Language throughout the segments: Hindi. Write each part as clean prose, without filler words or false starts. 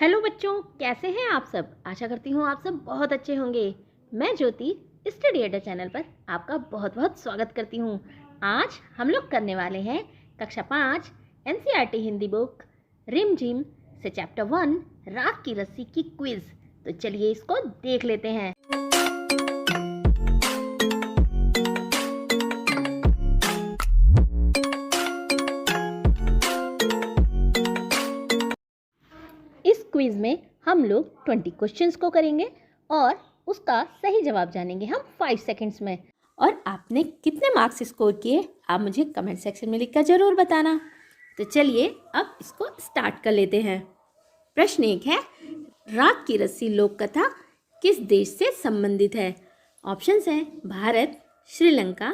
हेलो बच्चों, कैसे हैं आप सब। आशा करती हूँ आप सब बहुत अच्छे होंगे। मैं ज्योति स्टडी अड्डा चैनल पर आपका बहुत बहुत स्वागत करती हूँ। आज हम लोग करने वाले हैं कक्षा 5 एनसीईआरटी हिंदी बुक रिम झिम से चैप्टर 1 राख की रस्सी की क्विज। तो चलिए इसको देख लेते हैं। इस क्विज में हम लोग 20 क्वेश्चंस को करेंगे और उसका सही जवाब जानेंगे हम 5 सेकंड्स में। और आपने कितने मार्क्स स्कोर किए आप मुझे कमेंट सेक्शन में लिखकर ज़रूर बताना। तो चलिए अब इसको स्टार्ट कर लेते हैं। प्रश्न 1 है, राख की रस्सी लोक कथा किस देश से संबंधित है। ऑप्शंस हैं भारत, श्रीलंका,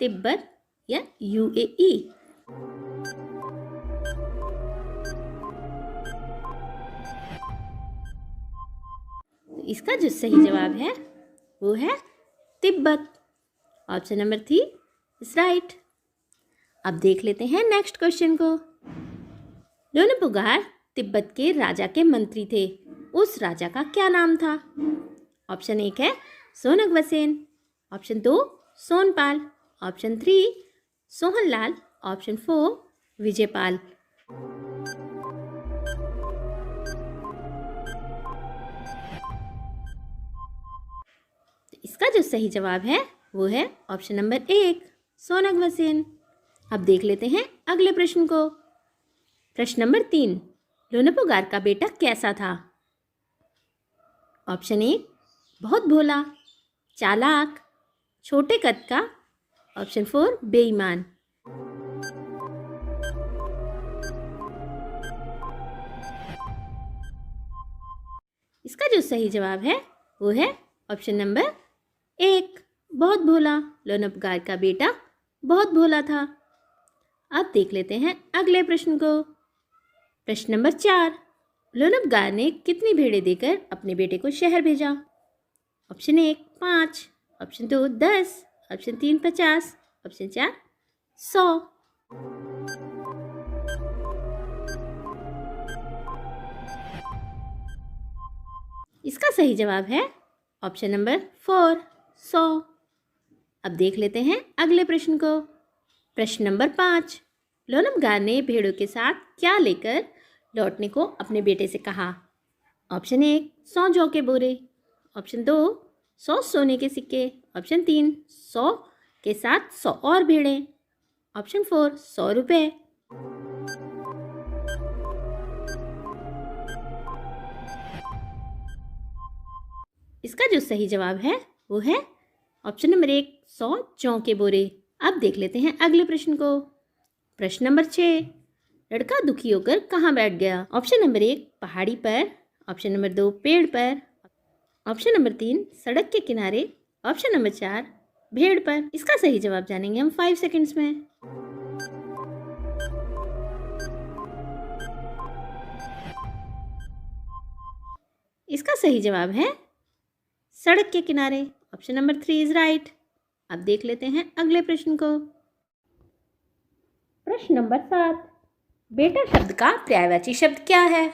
तिब्बत या यूएई। इसका जो सही जवाब है वो है Tibet. Option number 3 is right. अब देख लेते हैं नेक्स्ट क्वेश्चन को। लोनपुगार तिब्बत के राजा के मंत्री थे, उस राजा का क्या नाम था। ऑप्शन 1 है सोनकवसेन, option 2 Sonpal, option 3 Sohanlal, option 4 Vijaypal. इसका जो सही जवाब है वो है ऑप्शन नंबर 1 सोनकवसेन। अब देख लेते हैं अगले प्रश्न को। प्रश्न नंबर 3, लोनपुगार का बेटा कैसा था। ऑप्शन 1 बहुत भोला, चालाक, छोटे कद का, ऑप्शन 4 बेईमान। इसका जो सही जवाब है वो है ऑप्शन नंबर 1 बहुत भोला। लोनपुगार का बेटा बहुत भोला था। अब देख लेते हैं अगले प्रश्न को। प्रश्न नंबर 4, लोनपुगार ने कितनी भेड़ें देकर अपने बेटे को शहर भेजा। Option 1 5, option 2 10, option 3 50, option 4 100। इसका सही जवाब है ऑप्शन नंबर 4 100। अब देख लेते हैं अगले प्रश्न को। प्रश्न नंबर 5, लोनपुगार ने भेड़ों के साथ क्या लेकर लौटने को अपने बेटे से कहा। ऑप्शन 1 100 जौ के बोरे, ऑप्शन 2 100 सोने के सिक्के, ऑप्शन 3 100 के साथ 100 और भेड़ें, ऑप्शन 4 100 रुपये। इसका जो सही जवाब है वो है ऑप्शन नंबर 1 100 जौ के बोरे। अब देख लेते हैं अगले प्रश्न को। प्रश्न नंबर 6, लड़का दुखी होकर कहाँ बैठ गया। ऑप्शन नंबर 1 पहाड़ी पर, ऑप्शन नंबर 2 पेड़ पर, ऑप्शन नंबर 3 सड़क के किनारे, ऑप्शन नंबर 4 भेड़ पर। इसका सही जवाब जानेंगे हम 5 सेकंड्स में। इसका सही जवाब है सड़क के किनारे, ऑप्शन नंबर 3 इज राइट। अब देख लेते हैं अगले प्रश्न को। प्रश्न नंबर 7, बेटा शब्द का पर्यायवाची शब्द क्या है।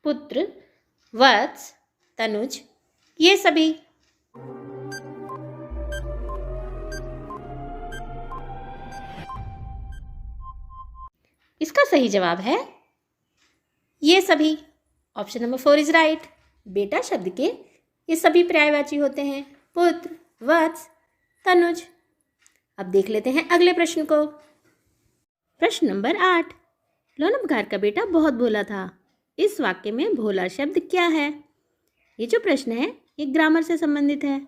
पुत्र, वत्स, तनुज, ये सभी। इसका सही जवाब है ये सभी, ऑप्शन नंबर 4 इज राइट। बेटा शब्द के ये सभी पर्यायवाची होते हैं, पुत्र, वत्स, तनुज। अब देख लेते हैं अगले प्रश्न को। प्रश्न नंबर 8, लोनपुगार का बेटा बहुत भोला था, इस वाक्य में भोला शब्द क्या है। ये जो प्रश्न है ये ग्रामर से संबंधित है।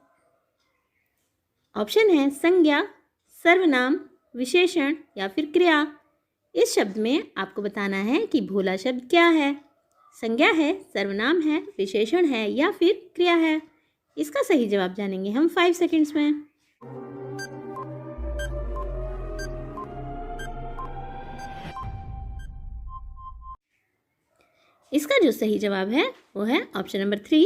ऑप्शन है संज्ञा, सर्वनाम, विशेषण या फिर क्रिया। इस शब्द में आपको बताना है कि भोला शब्द क्या है, संज्ञा है, सर्वनाम है, विशेषण है या फिर क्रिया है। इसका सही जवाब जानेंगे हम 5 सेकंड्स में। इसका जो सही जवाब है वो है ऑप्शन नंबर 3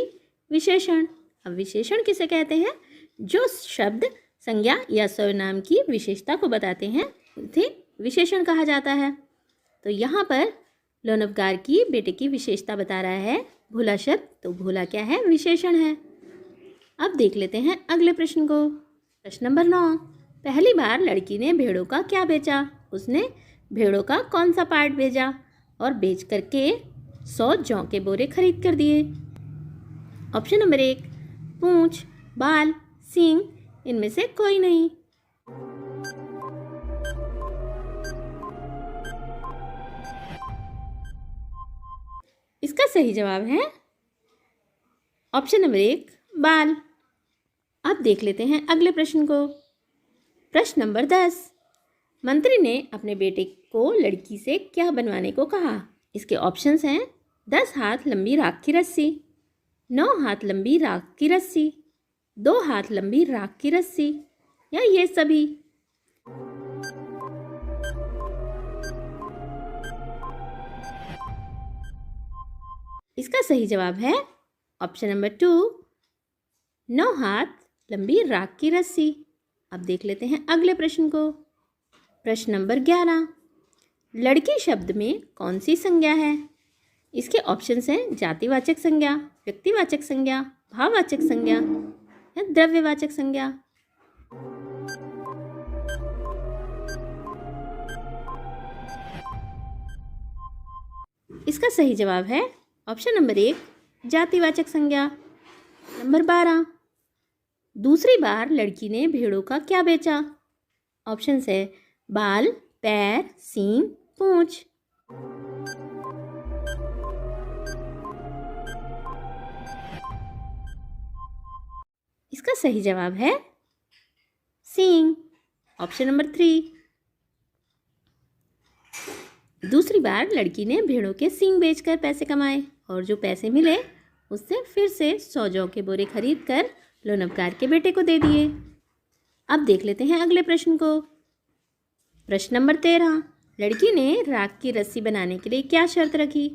विशेषण। अब विशेषण किसे कहते हैं, जो शब्द संज्ञा या सर्वनाम की विशेषता को बताते हैं उसे विशेषण कहा जाता है। तो यहाँ पर लोनपगार की बेटे की विशेषता बता रहा है भोला शब्द, तो भोला क्या है? विशेषण है। अब देख लेते हैं अगले प्रश्न को। प्रश्न नंबर 9, पहली बार लड़की ने भेड़ों का क्या बेचा? उसने भेड़ों का कौन सा पार्ट भेजा और बेच करके 100 जौ के बोरे खरीद कर दिए? ऑप्शन नंबर 1, पूंछ, बाल, सींग, इनमें से कोई नहीं। इसका सही जवाब है ऑप्शन नंबर 1, बाल। अब देख लेते हैं अगले प्रश्न को। प्रश्न नंबर 10, मंत्री ने अपने बेटे को लड़की से क्या बनवाने को कहा? इसके ऑप्शंस हैं 10 हाथ लंबी राख की रस्सी, 9 हाथ लंबी राख की रस्सी, 2 हाथ लंबी राख की रस्सी, या ये सभी। इसका सही जवाब है ऑप्शन नंबर 2, 9 हाथ लंबी राख की रस्सी। अब देख लेते हैं अगले प्रश्न को। प्रश्न नंबर 11, लड़की शब्द में कौन सी संज्ञा है? इसके ऑप्शंस हैं जातिवाचक संज्ञा, व्यक्तिवाचक संज्ञा, भाववाचक संज्ञा या द्रव्यवाचक संज्ञा। इसका सही जवाब है ऑप्शन नंबर 1, जातिवाचक संज्ञा। नंबर 12, दूसरी बार लड़की ने भेड़ों का क्या बेचा? ऑप्शंस है बाल, पैर, सींग, पूंछ। इसका सही जवाब है सींग, ऑप्शन नंबर 3। दूसरी बार लड़की ने भेड़ों के सींग बेचकर पैसे कमाए और जो पैसे मिले उससे फिर से 100 जौ के बोरे खरीद कर लोनपगार के बेटे को दे दिए। अब देख लेते हैं अगले प्रश्न को। प्रश्न नंबर 13, लड़की ने राख की रस्सी बनाने के लिए क्या शर्त रखी?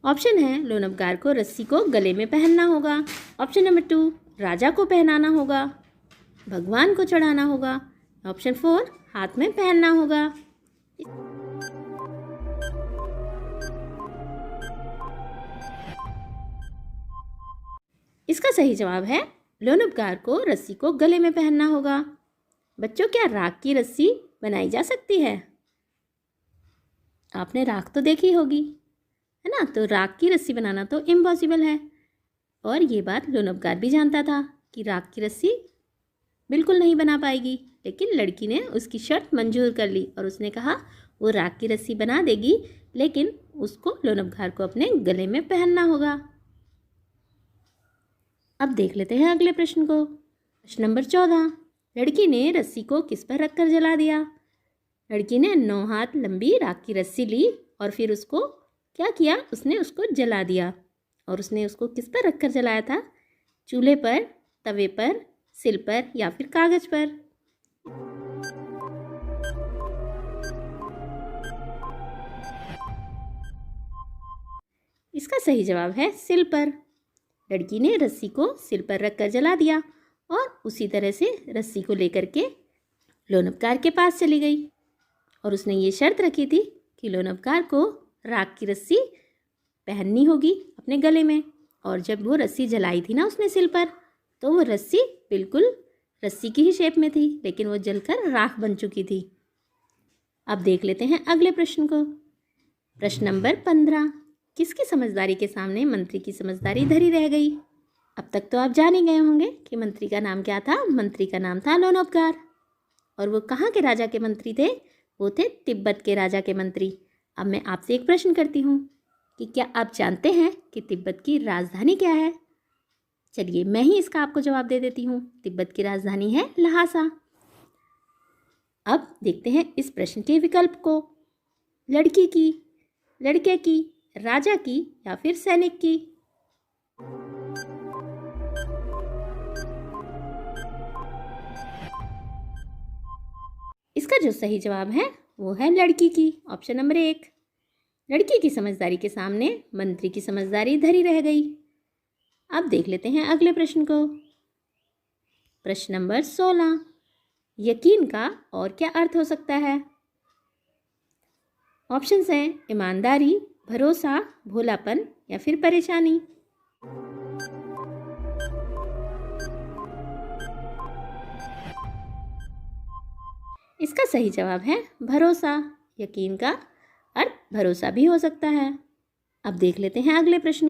ऑप्शन है लोनपगार को रस्सी को गले में पहनना होगा, ऑप्शन नंबर 2, राजा को पहनाना होगा, भगवान को चढ़ाना होगा, ऑप्शन 4, हाथ में पहनना होगा। इसका सही जवाब है लोनपगार को रस्सी को गले में पहनना होगा। बच्चों, क्या राख की रस्सी बनाई जा सकती है? आपने राख तो देखी होगी, है ना? तो राख की रस्सी बनाना तो इम्पॉसिबल है। और ये बात लोनपगार भी जानता था कि राख की रस्सी बिल्कुल नहीं बना पाएगी, लेकिन लड़की ने उसकी शर्त मंजूर कर ली और उसने कहा वो राख की रस्सी बना देगी, लेकिन उसको लोनपगार को अपने गले में पहनना होगा। अब देख लेते हैं अगले प्रश्न को। प्रश्न नंबर 14, लड़की ने रस्सी को किस पर रखकर जला दिया? लड़की ने 9 हाथ लंबी राख की रस्सी ली और फिर उसको क्या किया? उसने उसको जला दिया। और उसने उसको किस पर रखकर जलाया था? चूल्हे पर, तवे पर, सिल पर या फिर कागज पर? इसका सही जवाब है सिल पर। लड़की ने रस्सी को सिल पर रखकर जला दिया और उसी तरह से रस्सी को लेकर के लोनपगार के पास चली गई और उसने ये शर्त रखी थी कि लोनपगार को राख की रस्सी पहननी होगी अपने गले में। और जब वो रस्सी जलाई थी ना उसने सिल पर, तो वो रस्सी बिल्कुल रस्सी की ही शेप में थी, लेकिन वो जलकर राख बन चुकी थी। अब देख लेते हैं अगले प्रश्न को। प्रश्न नंबर 15, किसकी समझदारी के सामने मंत्री की समझदारी धरी रह गई? अब तक तो आप जान ही गए होंगे कि मंत्री का नाम क्या था। मंत्री का नाम था लोनपगार। और वो कहाँ के राजा के मंत्री थे? वो थे तिब्बत के राजा के मंत्री। अब मैं आपसे एक प्रश्न करती हूँ कि क्या आप जानते हैं कि तिब्बत की राजधानी क्या है? चलिए मैं ही इसका आपको जवाब दे देती हूँ। तिब्बत की राजधानी है ल्हासा। अब देखते हैं इस प्रश्न के विकल्प को। लड़की की, लड़के की, राजा की या फिर सैनिक की? इसका जो सही जवाब है वो है लड़की की, ऑप्शन नंबर 1। लड़की की समझदारी के सामने मंत्री की समझदारी धरी रह गई। अब देख लेते हैं अगले प्रश्न को। प्रश्न नंबर 16, यकीन का और क्या अर्थ हो सकता है? ऑप्शंस हैं ईमानदारी, भरोसा, भोलापन या फिर परेशानी? इसका सही जवाब है भरोसा। यकीन का अर्थ भरोसा भी हो सकता है। अब देख लेते हैं अगले प्रश्न।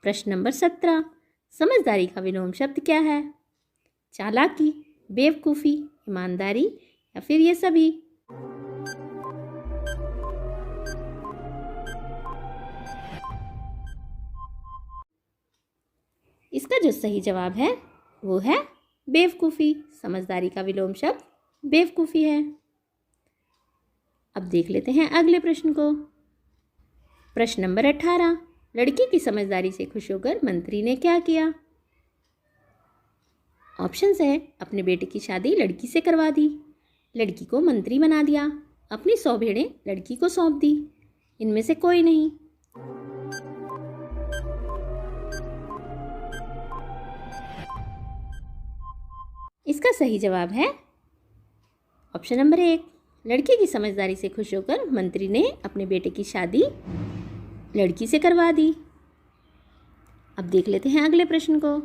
प्रश्न नंबर 17, समझदारी का विलोम शब्द क्या है? चालाकी, बेवकूफ़ी, ईमानदारी या फिर ये सभी? इसका जो सही जवाब है वो है बेवकूफ़ी। समझदारी का विलोम शब्द बेवकूफ़ी है। अब देख लेते हैं अगले प्रश्न को। प्रश्न नंबर 18, लड़की की समझदारी से खुश होकर मंत्री ने क्या किया? ऑप्शंस है, अपने बेटे की शादी लड़की से करवा दी, लड़की को मंत्री बना दिया, अपनी 100 भेड़ें लड़की को सौंप दी। इनमें से कोई नहीं। इसका सही जवाब है ऑप्शन नंबर 1, लड़की की समझदारी से खुश होकर मंत्री ने अपने बेटे की शादी लड़की से करवा दी। अब देख लेते हैं अगले प्रश्न को।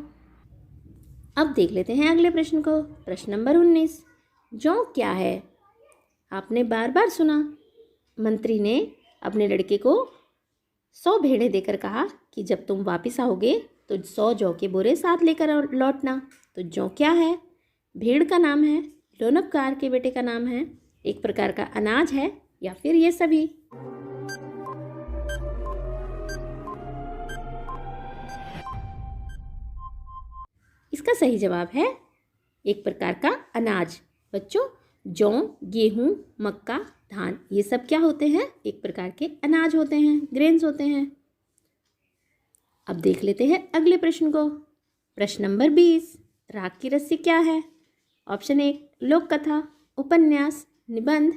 प्रश्न नंबर 19, जौ क्या है? आपने बार बार सुना। मंत्री ने अपने लड़के को 100 भेड़ें देकर कहा कि जब तुम वापस आओगे तो 100 जौ के बोरे साथ लेकर लौटना। तो जौ क्या है? भेड़ का नाम है, लोनपकार के बेटे का नाम है, एक प्रकार का अनाज है या फिर ये सभी? इसका सही जवाब है एक प्रकार का अनाज। बच्चों, जौ, गेहूं, मक्का, धान ये सब क्या होते हैं? एक प्रकार के अनाज होते हैं, ग्रेन्स होते हैं। अब देख लेते हैं अगले प्रश्न को। प्रश्न नंबर 20, राग की रस्सी क्या है? ऑप्शन 1, लोक कथा, उपन्यास, निबंध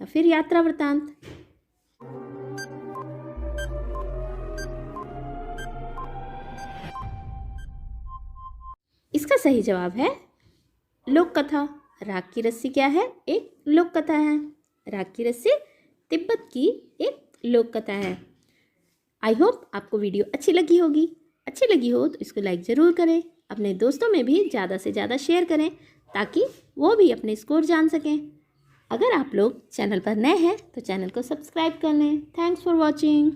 या फिर यात्रा वृतांत? इसका सही जवाब है लोक कथा। राग की रस्सी क्या है? एक लोक कथा है। राग की रस्सी तिब्बत की एक लोक कथा है। आई होप आपको वीडियो अच्छी लगी होगी। अच्छी लगी हो तो इसको लाइक ज़रूर करें, अपने दोस्तों में भी ज़्यादा से ज़्यादा शेयर करें ताकि वो भी अपने स्कोर जान सकें। अगर आप लोग चैनल पर नए हैं तो चैनल को सब्सक्राइब कर लें। Thanks for watching.